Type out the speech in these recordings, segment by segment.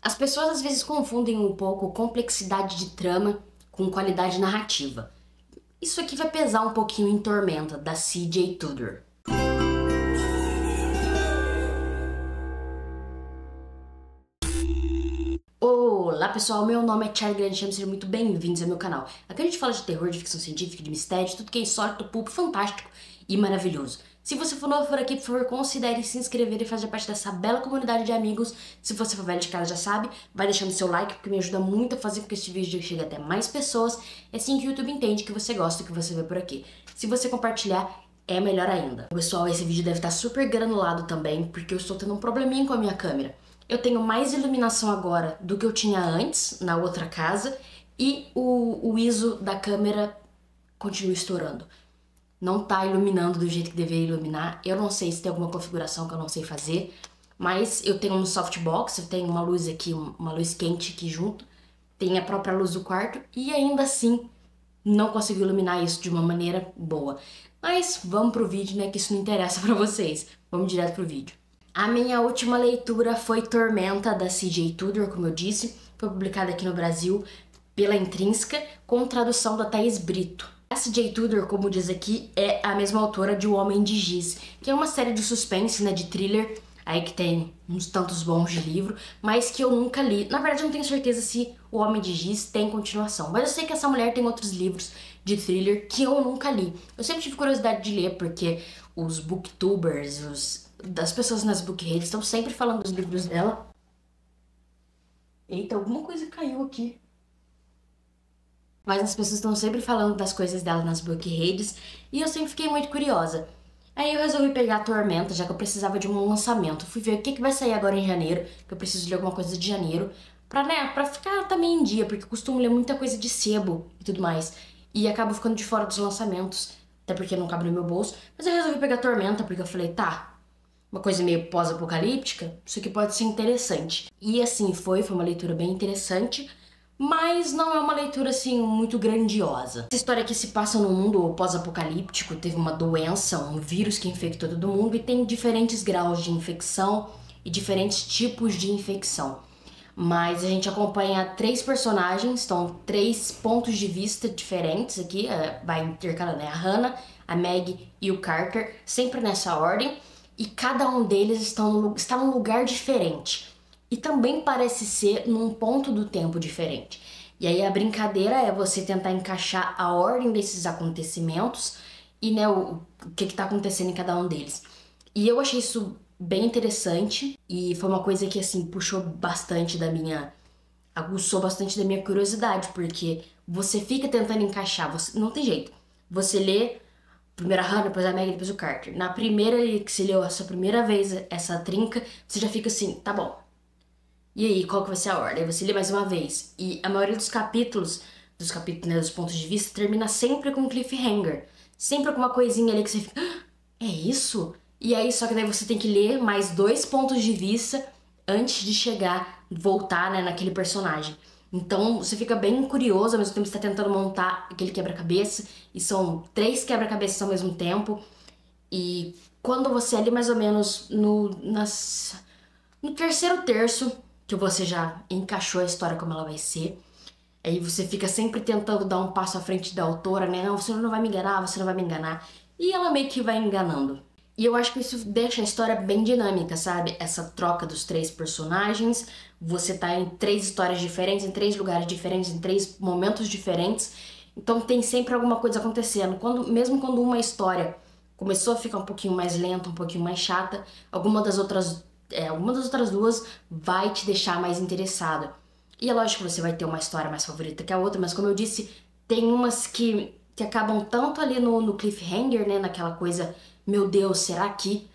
As pessoas às vezes confundem um pouco complexidade de trama com qualidade narrativa. Isso aqui vai pesar um pouquinho em Tormenta, da C.J. Tudor. Olá pessoal, meu nome é Charlie Grande, sejam muito bem-vindos ao meu canal. Aqui a gente fala de terror, de ficção científica, de mistério, de tudo que é insólito, pulpo, fantástico e maravilhoso. Se você for novo por aqui, por favor, considere se inscrever e fazer parte dessa bela comunidade de amigos. Se você for velho de casa, já sabe, vai deixando seu like, porque me ajuda muito a fazer com que este vídeo chegue até mais pessoas. É assim que o YouTube entende que você gosta do que você vê por aqui. Se você compartilhar, é melhor ainda. Pessoal, esse vídeo deve estar super granulado também, porque eu estou tendo um probleminha com a minha câmera. Eu tenho mais iluminação agora do que eu tinha antes, na outra casa, e o ISO da câmera continua estourando. Não tá iluminando do jeito que deveria iluminar. Eu não sei se tem alguma configuração que eu não sei fazer, mas eu tenho um softbox, eu tenho uma luz aqui, uma luz quente aqui junto, tem a própria luz do quarto, e ainda assim não consigo iluminar isso de uma maneira boa. Mas vamos pro vídeo, né, que isso não interessa pra vocês. Vamos direto pro vídeo. A minha última leitura foi Tormenta, da C.J. Tudor, como eu disse. Foi publicada aqui no Brasil pela Intrínseca, com tradução da Thaís Brito. A C.J. Tudor, como diz aqui, é a mesma autora de O Homem de Giz, que é uma série de suspense, né, de thriller, aí que tem uns tantos bons de livro, mas que eu nunca li. Na verdade, eu não tenho certeza se O Homem de Giz tem continuação, mas eu sei que essa mulher tem outros livros de thriller que eu nunca li. Eu sempre tive curiosidade de ler, porque os booktubers, das pessoas nas book redes estão sempre falando dos livros dela. Eita, alguma coisa caiu aqui. Mas as pessoas estão sempre falando das coisas dela nas book redes e eu sempre fiquei muito curiosa. Aí eu resolvi pegar a Tormenta, já que eu precisava de um lançamento. Fui ver o que vai sair agora em janeiro, que eu preciso ler alguma coisa de janeiro, pra ficar também em dia, porque eu costumo ler muita coisa de sebo e tudo mais. E acabo ficando de fora dos lançamentos, até porque não cabe no meu bolso. Mas eu resolvi pegar a Tormenta, porque eu falei, tá, uma coisa meio pós-apocalíptica, isso aqui pode ser interessante. E assim foi uma leitura bem interessante, mas não é uma leitura assim muito grandiosa. Essa história aqui se passa num mundo pós-apocalíptico, teve uma doença, um vírus que infectou todo mundo e tem diferentes graus de infecção e diferentes tipos de infecção. Mas a gente acompanha três personagens, então três pontos de vista diferentes aqui, vai intercalando, né? A Hannah, a Meg e o Carter, sempre nessa ordem, e cada um deles está num lugar diferente. E também parece ser num ponto do tempo diferente. E aí a brincadeira é você tentar encaixar a ordem desses acontecimentos e, né, o que tá acontecendo em cada um deles. E eu achei isso bem interessante e foi uma coisa que, assim, aguçou bastante da minha curiosidade, porque você fica tentando encaixar, não tem jeito. Você lê primeiro a Hannah, depois a Meg, depois o Carter. Na primeira que você leu essa primeira vez, essa trinca, você já fica assim, tá bom. E aí, qual que vai ser a ordem? Aí você lê mais uma vez. E a maioria dos capítulos, né, dos pontos de vista, termina sempre com um cliffhanger. Sempre com uma coisinha ali que você fica, ah, é isso? E aí, só que daí você tem que ler mais dois pontos de vista antes de voltar, né, naquele personagem. Então, você fica bem curioso, ao mesmo tempo que você tá tentando montar aquele quebra-cabeça. E são três quebra-cabeças ao mesmo tempo. E quando você ali mais ou menos no terceiro terço, que você já encaixou a história como ela vai ser. Aí você fica sempre tentando dar um passo à frente da autora, né? Não, você não vai me enganar, você não vai me enganar. E ela meio que vai enganando. E eu acho que isso deixa a história bem dinâmica, sabe? Essa troca dos três personagens, você tá em três histórias diferentes, em três lugares diferentes, em três momentos diferentes. Então tem sempre alguma coisa acontecendo. Mesmo quando uma história começou a ficar um pouquinho mais lenta, um pouquinho mais chata, alguma das outras duas vai te deixar mais interessado. E é lógico que você vai ter uma história mais favorita que a outra, mas como eu disse, tem umas que acabam tanto ali no cliffhanger, né, naquela coisa, meu Deus, será que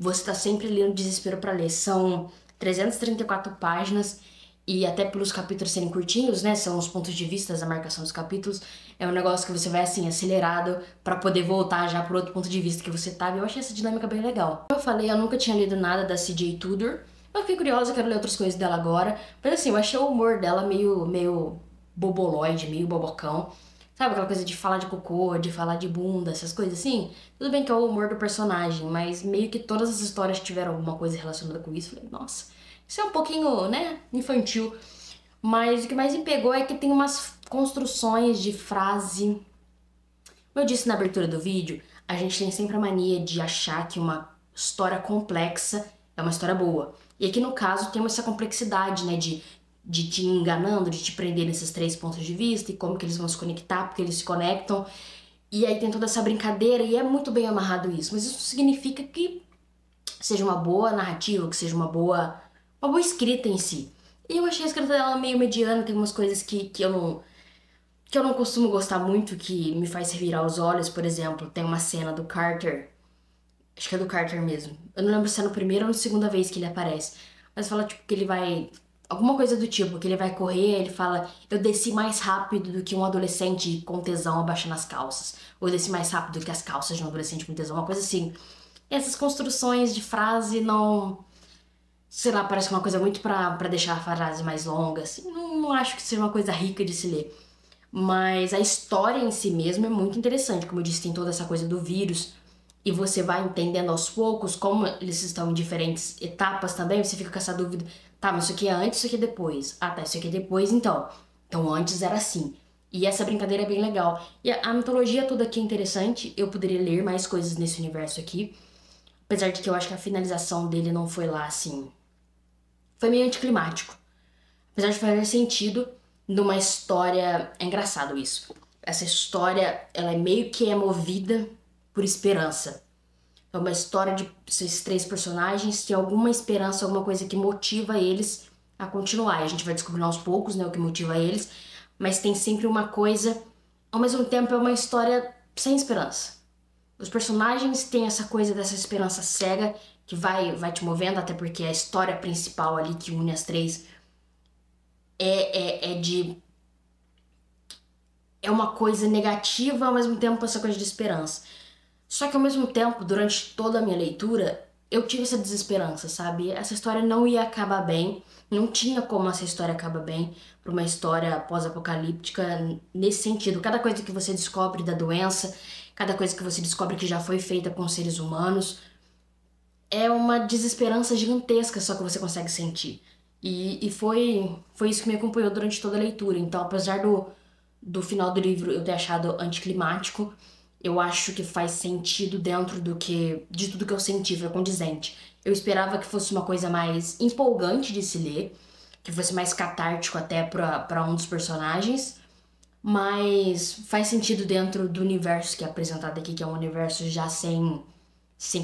você tá sempre ali no desespero pra ler. São 334 páginas e até pelos capítulos serem curtinhos, né, são os pontos de vista, a marcação dos capítulos, é um negócio que você vai assim, acelerado pra poder voltar já pro outro ponto de vista que você tava. Eu achei essa dinâmica bem legal. Como eu falei, eu nunca tinha lido nada da C.J. Tudor, eu fiquei curiosa, quero ler outras coisas dela agora, mas assim, eu achei o humor dela meio boboloide, meio bobocão. Sabe aquela coisa de falar de cocô, de falar de bunda, essas coisas assim? Tudo bem que é o humor do personagem, mas meio que todas as histórias tiveram alguma coisa relacionada com isso. Eu falei, nossa, Isso é um pouquinho, né, infantil. Mas o que mais me pegou é que tem umas construções de frase. Como eu disse na abertura do vídeo, a gente tem sempre a mania de achar que uma história complexa é uma história boa. E aqui no caso tem essa complexidade, né, de te enganando, de te prender nesses três pontos de vista e como que eles vão se conectar, porque eles se conectam. E aí tem toda essa brincadeira e é muito bem amarrado isso. Mas isso significa que seja uma boa narrativa, que seja uma boa escrita em si. E eu achei a escrita dela meio mediana, tem umas coisas que eu não costumo gostar muito, que me faz revirar os olhos. Por exemplo, tem uma cena do Carter, acho que é do Carter mesmo. Eu não lembro se é no primeiro ou na segunda vez que ele aparece. Mas fala, tipo, que ele vai... Alguma coisa do tipo, que ele vai correr, ele fala: eu desci mais rápido do que um adolescente com tesão abaixando as calças. Ou eu desci mais rápido do que as calças de um adolescente com tesão, uma coisa assim. E essas construções de frase não... Sei lá, parece uma coisa muito pra deixar a frase mais longa, assim. Não acho que seja uma coisa rica de se ler. Mas a história em si mesmo é muito interessante. Como eu disse, tem toda essa coisa do vírus. E você vai entendendo aos poucos como eles estão em diferentes etapas também. Você fica com essa dúvida. Tá, mas isso aqui é antes, isso aqui é depois. Ah, tá, isso aqui é depois, então. Então antes era assim. E essa brincadeira é bem legal. E a mitologia toda aqui é interessante. Eu poderia ler mais coisas nesse universo aqui. Apesar de que eu acho que a finalização dele não foi lá, assim... Foi meio anticlimático. Apesar de fazer sentido numa história... É engraçado isso. Essa história, ela é meio que é movida por esperança. É uma história de esses três personagens que alguma esperança, alguma coisa que motiva eles a continuar. E a gente vai descobrindo aos poucos, né, o que motiva eles. Mas tem sempre uma coisa... Ao mesmo tempo, é uma história sem esperança. Os personagens têm essa coisa dessa esperança cega que vai te movendo, até porque a história principal ali que une as três é uma coisa negativa, ao mesmo tempo essa coisa de esperança. Só que ao mesmo tempo, durante toda a minha leitura, eu tive essa desesperança, sabe? Essa história não ia acabar bem, não tinha como essa história acabar bem para uma história pós-apocalíptica nesse sentido. Cada coisa que você descobre da doença, cada coisa que você descobre que já foi feita com seres humanos, é uma desesperança gigantesca só que você consegue sentir. E foi isso que me acompanhou durante toda a leitura. Então, apesar do final do livro eu ter achado anticlimático, eu acho que faz sentido dentro de tudo que eu senti, foi condizente. Eu esperava que fosse uma coisa mais empolgante de se ler, que fosse mais catártico até pra um dos personagens, mas faz sentido dentro do universo que é apresentado aqui, que é um universo já sem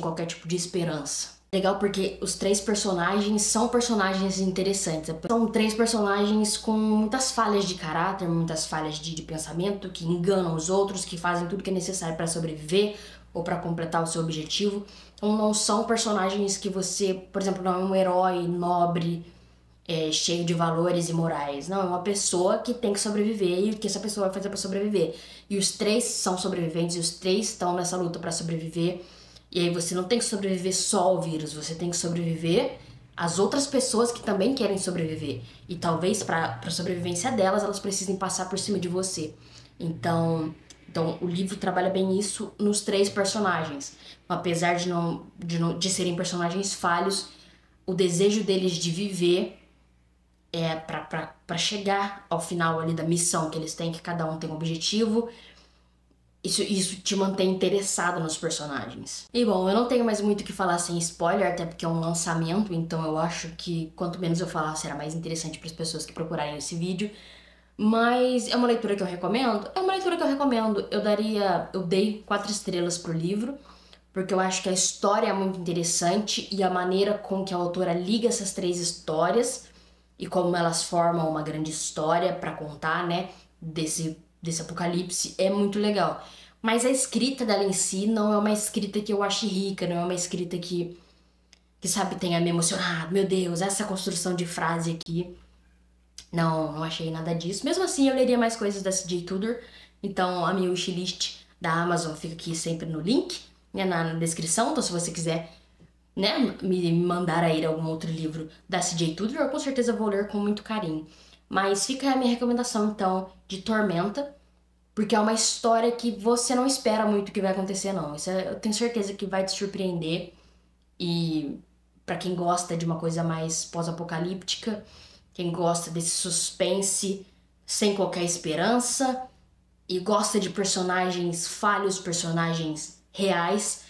qualquer tipo de esperança. Legal porque os três personagens são personagens interessantes. São três personagens com muitas falhas de caráter, muitas falhas de pensamento, que enganam os outros, que fazem tudo que é necessário para sobreviver ou para completar o seu objetivo. Então não são personagens que você, por exemplo, não é um herói nobre, cheio de valores e morais. Não, é uma pessoa que tem que sobreviver e o que essa pessoa vai fazer para sobreviver. E os três são sobreviventes e os três estão nessa luta para sobreviver. E aí você não tem que sobreviver só ao vírus, você tem que sobreviver às outras pessoas que também querem sobreviver. E talvez para a sobrevivência delas, elas precisem passar por cima de você. Então o livro trabalha bem isso nos três personagens. Apesar de serem personagens falhos, o desejo deles de viver para chegar ao final ali da missão que eles têm, que cada um tem um objetivo. Isso te mantém interessado nos personagens. E bom, eu não tenho mais muito o que falar sem spoiler, até porque é um lançamento, então eu acho que quanto menos eu falar, será mais interessante para as pessoas que procurarem esse vídeo. Mas é uma leitura que eu recomendo? É uma leitura que eu recomendo. Eu dei 4 estrelas pro livro, porque eu acho que a história é muito interessante e a maneira com que a autora liga essas três histórias e como elas formam uma grande história para contar, né, desse apocalipse é muito legal. Mas a escrita dela em si não é uma escrita que eu ache rica, não é uma escrita que sabe, tenha me emocionado. Meu Deus, essa construção de frase aqui. Não achei nada disso. Mesmo assim, eu leria mais coisas da C.J. Tudor. Então, a minha wishlist da Amazon fica aqui sempre no link, né, na descrição. Então, se você quiser, né, me mandar aí algum outro livro da C.J. Tudor, eu com certeza vou ler com muito carinho. Mas fica a minha recomendação, então, de Tormenta, porque é uma história que você não espera muito o que vai acontecer, não. Eu tenho certeza que vai te surpreender e pra quem gosta de uma coisa mais pós-apocalíptica, quem gosta desse suspense sem qualquer esperança e gosta de personagens falhos, personagens reais,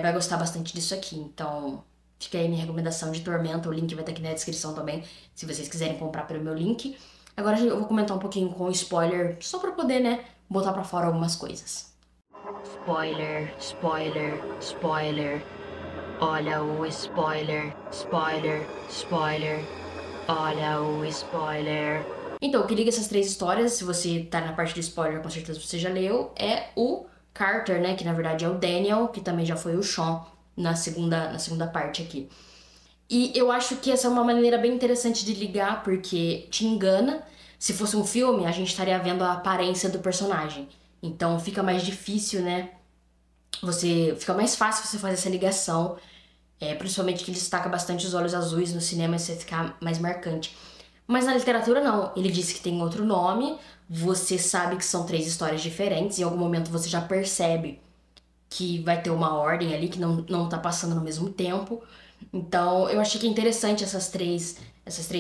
vai gostar bastante disso aqui. Então, fica aí minha recomendação de Tormenta. O link vai estar aqui na descrição também, se vocês quiserem comprar pelo meu link. Agora eu vou comentar um pouquinho com spoiler, só pra poder, né, botar pra fora algumas coisas. Spoiler, spoiler, spoiler. Olha o spoiler, spoiler, spoiler. Olha o spoiler. Então, o que liga essas 3 histórias, se você tá na parte do spoiler, com certeza você já leu, é o Carter, né, que na verdade é o Daniel, que também já foi o Sean na segunda parte aqui. E eu acho que essa é uma maneira bem interessante de ligar, porque te engana. Se fosse um filme, a gente estaria vendo a aparência do personagem. Então fica mais difícil, né? Fica mais fácil você fazer essa ligação. Principalmente que ele destaca bastante os olhos azuis no cinema, isso vai ficar mais marcante. Mas na literatura não. Ele disse que tem outro nome, você sabe que são 3 histórias diferentes, em algum momento você já percebe que vai ter uma ordem ali, que não tá passando no mesmo tempo. Então, eu achei que é interessante essas três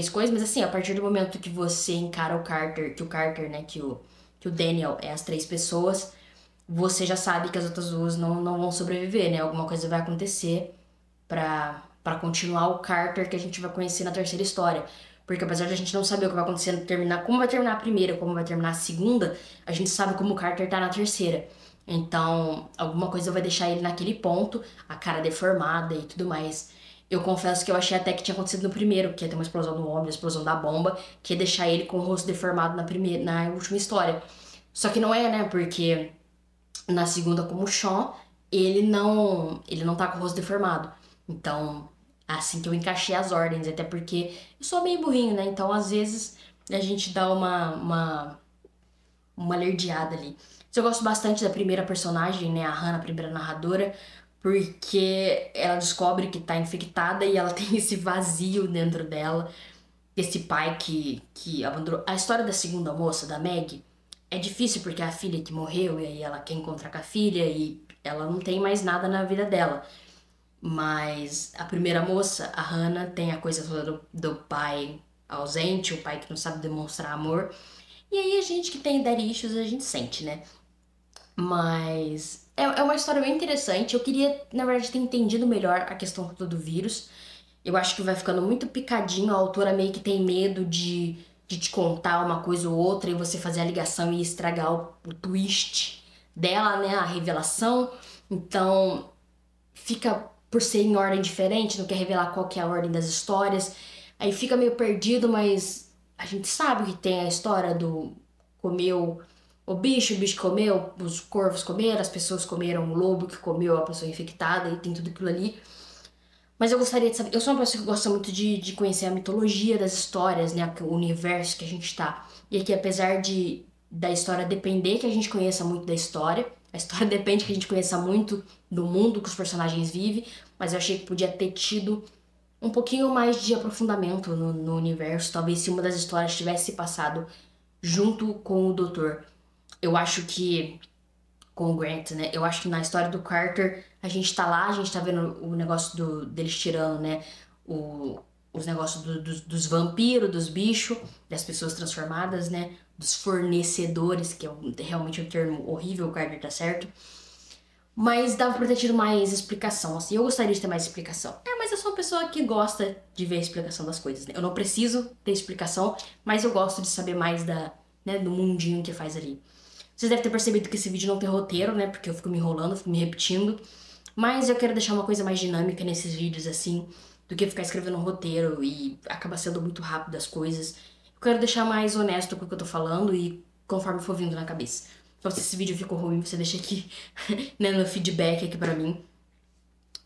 coisas, mas assim, a partir do momento que você encara o Carter, né, que o Daniel é as 3 pessoas, você já sabe que as outras 2 não vão sobreviver, né? Alguma coisa vai acontecer pra continuar o Carter que a gente vai conhecer na terceira história. Porque apesar de a gente não saber o que vai acontecer, como vai terminar a primeira, como vai terminar a segunda, a gente sabe como o Carter tá na terceira. Então, alguma coisa vai deixar ele naquele ponto, a cara deformada e tudo mais. Eu confesso que eu achei até que tinha acontecido no primeiro, que ia ter uma explosão do homem, a explosão da bomba, que ia deixar ele com o rosto deformado na última história. Só que não é, né? Porque na segunda, como o Sean, ele não tá com o rosto deformado. Então, assim que eu encaixei as ordens, até porque eu sou meio burrinho, né? Então, às vezes, a gente dá uma lerdeada ali. Eu gosto bastante da primeira personagem, né? A Hannah, a primeira narradora, porque ela descobre que tá infectada e ela tem esse vazio dentro dela. Esse pai que abandonou. A história da segunda moça, da Meg, é difícil porque é a filha que morreu e aí ela quer encontrar com a filha e ela não tem mais nada na vida dela. Mas a primeira moça, a Hannah, tem a coisa toda do pai ausente, o pai que não sabe demonstrar amor. E aí a gente que tem daddy issues, a gente sente, né? Mas é uma história bem interessante. Eu queria, na verdade, ter entendido melhor a questão toda do vírus. Eu acho que vai ficando muito picadinho, a autora meio que tem medo de te contar uma coisa ou outra e você fazer a ligação e estragar o twist dela, né? A revelação. Então, fica por ser em ordem diferente, não quer revelar qual que é a ordem das histórias. Aí fica meio perdido, mas a gente sabe que tem a história do comeu o bicho comeu, os corvos comeram, as pessoas comeram o lobo que comeu a pessoa infectada e tem tudo aquilo ali. Mas eu gostaria de saber, eu sou uma pessoa que gosta muito de conhecer a mitologia das histórias, né, o universo que a gente tá. E aqui, apesar da história depender que a gente conheça muito da história, a história depende que a gente conheça muito do mundo que os personagens vivem, mas eu achei que podia ter tido um pouquinho mais de aprofundamento no universo, talvez se uma das histórias tivesse passado junto com o Doutor. Eu acho que, com o Grant, né, eu acho que na história do Carter, a gente tá lá, a gente tá vendo o negócio deles tirando, né, os negócios dos vampiros, dos bichos, das pessoas transformadas, né, dos fornecedores, que é realmente um termo horrível, o Carter tá certo. Mas dava pra ter tido mais explicação, assim. Eu gostaria de ter mais explicação. Mas eu sou uma pessoa que gosta de ver a explicação das coisas, né? Eu não preciso ter explicação, mas eu gosto de saber mais do mundinho que faz ali. Vocês devem ter percebido que esse vídeo não tem roteiro, né? Porque eu fico me enrolando, fico me repetindo. Mas eu quero deixar uma coisa mais dinâmica nesses vídeos, assim, do que ficar escrevendo um roteiro e acaba sendo muito rápido as coisas. Eu quero deixar mais honesto com o que eu tô falando e conforme for vindo na cabeça. Então, se esse vídeo ficou ruim, você deixa aqui, né, no feedback aqui pra mim,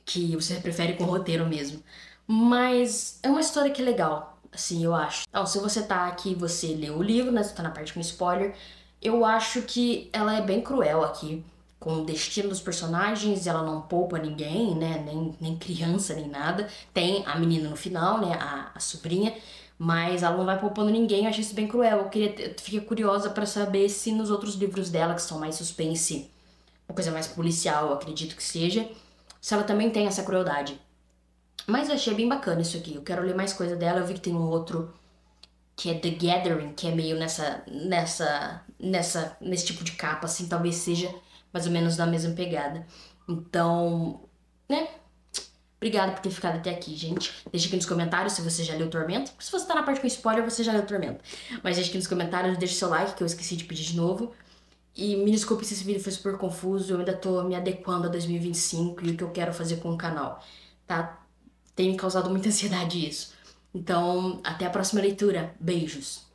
que você prefere com roteiro mesmo. Mas é uma história que é legal, assim, eu acho. Então, se você tá aqui, você leu o livro, né, você tá na parte com spoiler, eu acho que ela é bem cruel aqui, com o destino dos personagens, ela não poupa ninguém, né, nem criança, nem nada. Tem a menina no final, né, a sobrinha, mas ela não vai poupando ninguém, eu acho isso bem cruel. Eu fiquei curiosa pra saber se nos outros livros dela, que são mais suspense, uma coisa mais policial, eu acredito que seja, se ela também tem essa crueldade. Mas eu achei bem bacana isso aqui. Eu quero ler mais coisa dela. Eu vi que tem um outro que é The Gathering, que é meio nesse tipo de capa, assim, talvez seja mais ou menos na mesma pegada. Então, né? Obrigada por ter ficado até aqui, gente. Deixa aqui nos comentários se você já leu Tormento. Se você tá na parte com spoiler, você já leu Tormento. Mas deixa aqui nos comentários, deixa seu like, que eu esqueci de pedir de novo. E me desculpe se esse vídeo foi super confuso, eu ainda tô me adequando a 2025 e vinte e cinco e o que eu quero fazer com o canal, tá? Tem me causado muita ansiedade isso. Então, até a próxima leitura. Beijos!